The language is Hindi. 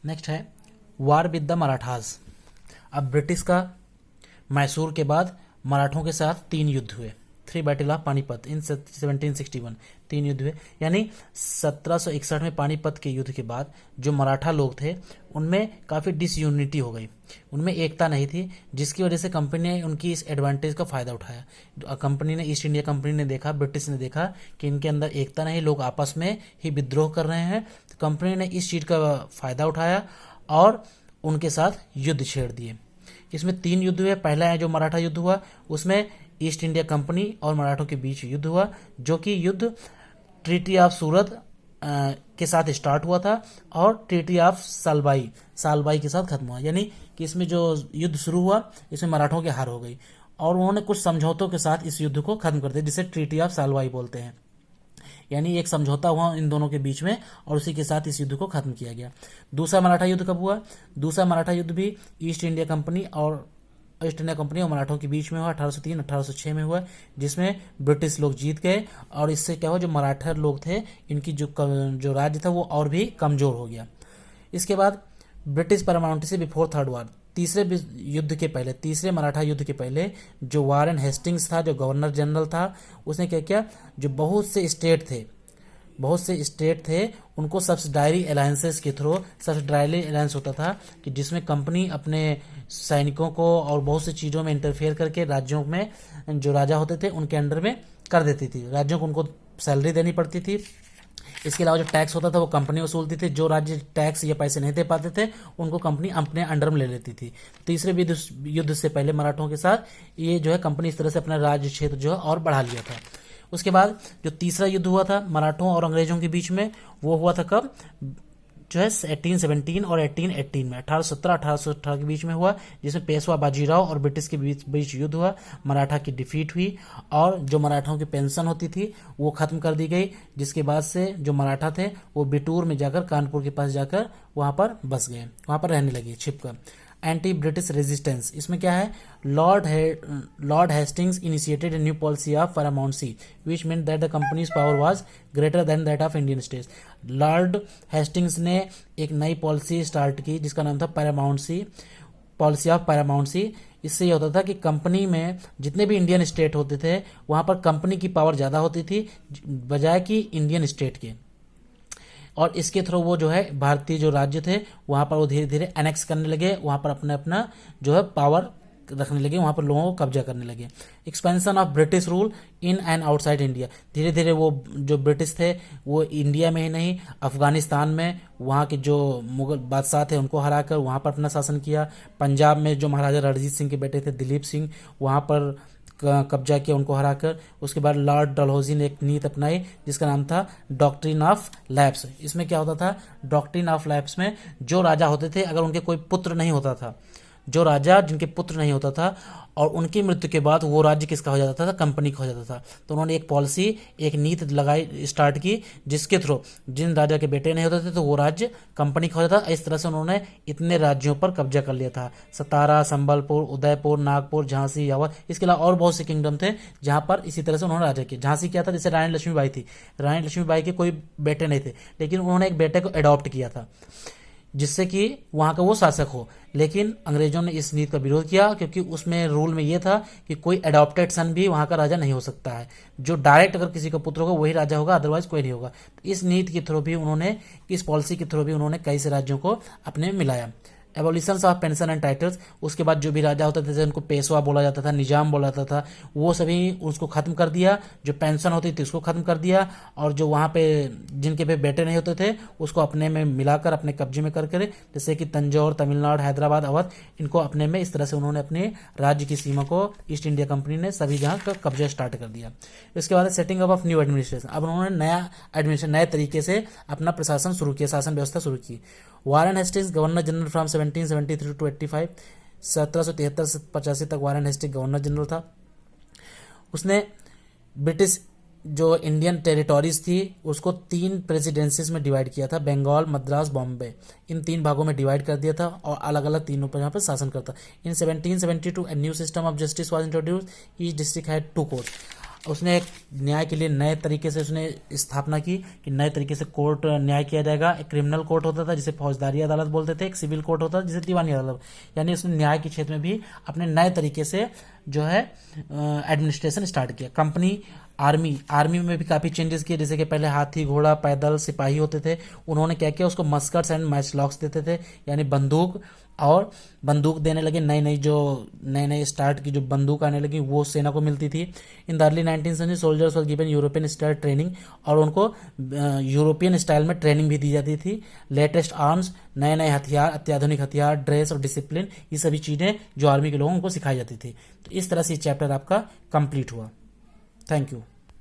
नेक्स्ट है वार विद द मराठास। अब ब्रिटिश का मैसूर के बाद मराठों के साथ 3 युद्ध हुए, 3 बैटल ऑफ पानीपत इन 1761, 3 युद्ध हुए। यानी 1761 में पानीपत के युद्ध के बाद जो मराठा लोग थे उनमें काफ़ी डिसयूनिटी हो गई, उनमें एकता नहीं थी, जिसकी वजह से कंपनी ने उनकी इस एडवांटेज का फ़ायदा उठाया। कंपनी ने, ईस्ट इंडिया कंपनी ने देखा, ब्रिटिश ने देखा कि इनके अंदर एकता नहीं, लोग आपस में ही विद्रोह कर रहे हैं, तो कंपनी ने इस चीज़ का फ़ायदा उठाया और उनके साथ युद्ध छेड़ दिए। इसमें 3 युद्ध हुए। पहला है जो मराठा युद्ध हुआ, उसमें ईस्ट इंडिया कंपनी और मराठों के बीच युद्ध हुआ, जो कि युद्ध ट्रीटी ऑफ सूरत के साथ स्टार्ट हुआ था और ट्रीटी ऑफ सालबाई के साथ खत्म हुआ। यानी कि इसमें जो युद्ध शुरू हुआ इसमें मराठों की हार हो गई और उन्होंने कुछ समझौतों के साथ इस युद्ध को खत्म कर दिया, जिसे ट्रीटी ऑफ सालबाई बोलते हैं। यानी एक समझौता हुआ इन दोनों के बीच में और उसी के साथ इस युद्ध को खत्म किया गया। दूसरा मराठा युद्ध कब हुआ? दूसरा मराठा युद्ध भी ईस्ट इंडिया कंपनी और मराठों के बीच में हुआ, 1803-1806 में हुआ, जिसमें ब्रिटिश लोग जीत गए और इससे क्या हुआ, जो मराठा लोग थे इनकी जो राज्य था वो और भी कमजोर हो गया। इसके बाद ब्रिटिश पैरामाउंट से बिफोर थर्ड वार, तीसरे मराठा युद्ध के पहले जो वारेन हेस्टिंग्स था, जो गवर्नर जनरल था, उसने क्या किया, जो बहुत से स्टेट थे उनको सब्सिडायरी अलायंसेस के थ्रू, सब्सिडायरी अलायंस होता था कि जिसमें कंपनी अपने सैनिकों को और बहुत सी चीज़ों में इंटरफेयर करके राज्यों में जो राजा होते थे उनके अंडर में कर देती थी। राज्यों को उनको सैलरी देनी पड़ती थी। इसके अलावा जो टैक्स होता था वो कंपनी वसूलती थी। जो राज्य टैक्स या पैसे नहीं दे पाते थे उनको कंपनी अपने अंडर में ले लेती थी। तीसरे युद्ध से पहले मराठों के साथ ये जो है कंपनी इस तरह से अपना राज्य क्षेत्र जो है और बढ़ा लिया था। उसके बाद जो तीसरा युद्ध हुआ था मराठों और अंग्रेजों के बीच में, वो हुआ था कब, जो है 1817 और 1818 में, 1817-1818 के बीच में हुआ, जिसमें पेशवा बाजीराव और ब्रिटिश के बीच युद्ध हुआ। मराठा की डिफीट हुई और जो मराठाओं की पेंशन होती थी वो खत्म कर दी गई, जिसके बाद से जो मराठा थे वो बिटूर में जाकर, कानपुर के पास जाकर वहाँ पर बस गए, वहाँ पर रहने लगे छिपकर। एंटी ब्रिटिश रेजिस्टेंस, इसमें क्या है, Lord Hastings initiated a new policy of paramountcy which meant that the company's power was greater than that of Indian states. Lord Hastings ने एक नई पॉलिसी स्टार्ट की जिसका नाम था पॉलिसी ऑफ पैरामाउंसी। इससे यह होता था कि कंपनी में जितने भी इंडियन स्टेट होते थे वहाँ पर कंपनी की पावर ज़्यादा होती थी बजाय कि इंडियन स्टेट के, और इसके थ्रू वो जो है भारतीय जो राज्य थे वहाँ पर वो धीरे धीरे एनेक्स करने लगे, वहाँ पर अपना अपना जो है पावर रखने लगे, वहाँ पर लोगों को कब्जा करने लगे। Expansion of British rule in and outside India, धीरे धीरे वो जो ब्रिटिश थे वो इंडिया में ही नहीं अफगानिस्तान में वहाँ के जो मुगल बादशाह थे उनको हराकर वहाँ पर अपना शासन किया। पंजाब में जो महाराजा रणजीत सिंह के बेटे थे दिलीप सिंह, वहाँ पर कब्जा किया उनको हराकर। उसके बाद लॉर्ड डलहौजी ने एक नीति अपनाई जिसका नाम था डॉक्ट्रिन ऑफ लैप्स। इसमें क्या होता था, डॉक्ट्रिन ऑफ लैप्स में जो राजा होते थे अगर उनके कोई पुत्र नहीं होता था, जो राजा जिनके पुत्र नहीं होता था और उनकी मृत्यु के बाद वो राज्य किसका हो जाता था, कंपनी का हो जाता था। तो उन्होंने एक पॉलिसी, एक नीति लगाई, स्टार्ट की, जिसके थ्रू जिन राजा के बेटे नहीं होते थे तो वो राज्य कंपनी का हो जाता था। इस तरह से उन्होंने इतने राज्यों पर कब्जा कर लिया था, सतारा, संबलपुर, उदयपुर, नागपुर, झांसी, अवध, इसके अलावा और बहुत से किंगडम थे जहाँ पर इसी तरह से उन्होंने राजा किया। झांसी क्या था, जैसे रानी लक्ष्मीबाई थी, रानी लक्ष्मीबाई के कोई बेटे नहीं थे लेकिन उन्होंने एक बेटे को अडॉप्ट किया था जिससे कि वहाँ का वो शासक हो, लेकिन अंग्रेजों ने इस नीति का विरोध किया क्योंकि उसमें रूल में ये था कि कोई अडॉप्टेड सन भी वहाँ का राजा नहीं हो सकता है, जो डायरेक्ट अगर किसी का पुत्र होगा वही राजा होगा, अदरवाइज कोई नहीं होगा। तो इस नीति के थ्रू भी उन्होंने, इस पॉलिसी के थ्रू भी उन्होंने कई से राज्यों को अपने में मिलाया। Abolition of pension and titles, उसके बाद जो भी राजा होते थे उनको पेशवा बोला जाता था, निजाम बोला जाता था, वो सभी उसको खत्म कर दिया। जो पेंशन होती थी उसको खत्म कर दिया और जो वहाँ पे जिनके पे बेटे नहीं होते थे उसको अपने में मिलाकर अपने कब्जे में कर जैसे कि तंजौर, तमिलनाडु, हैदराबाद, अवध, इनको अपने में इस तरह से उन्होंने अपने राज्य की सीमा को ईस्ट इंडिया कंपनी ने सभी जहाँ का कब्जा स्टार्ट कर दिया। इसके बाद setting up of new administration, अब उन्होंने नया एडमिनिस्ट्रेशन, नए तरीके से अपना प्रशासन शुरू किया, शासन व्यवस्था शुरू की। Warren Hastings governor general from 1773 to 85, 1773 से 85 तक वारेन हेस्टिंग्स गवर्नर जनरल था। उसने ब्रिटिश जो इंडियन टेरिटोरीज थी उसको 3 प्रेसिडेंसीज में डिवाइड किया था, बंगाल, मद्रास, बॉम्बे, इन 3 भागों में डिवाइड कर दिया था और अलग अलग तीनों पर यहाँ पर शासन करता। इन 1772 a new system of justice was introduce, each district had 2 court. उसने एक न्याय के लिए नए तरीके से उसने स्थापना की कि नए तरीके से कोर्ट न्याय किया जाएगा। एक क्रिमिनल कोर्ट होता था जिसे फौजदारी अदालत बोलते थे, एक सिविल कोर्ट होता था जिसे दीवानी अदालत, यानी उसने न्याय के क्षेत्र में भी अपने नए तरीके से जो है एडमिनिस्ट्रेशन स्टार्ट किया। कंपनी आर्मी में भी काफ़ी चेंजेस किए, जैसे कि पहले हाथी, घोड़ा, पैदल, सिपाही होते थे, उन्होंने क्या किया, उसको मस्कट्स एंड मैचलॉक्स देते थे, यानी बंदूक देने लगे। नए स्टार्ट की जो बंदूक आने लगी वो सेना को मिलती थी। In the early 19th century soldiers were given European style training, और उनको यूरोपियन स्टाइल में ट्रेनिंग भी दी जाती थी। लेटेस्ट आर्म्स, नए हथियार, अत्याधुनिक हथियार, ड्रेस और डिसिप्लिन, ये सभी चीज़ें जो आर्मी के लोगों को सिखाई जाती थी। तो इस तरह से ये चैप्टर आपका कंप्लीट हुआ। Thank you.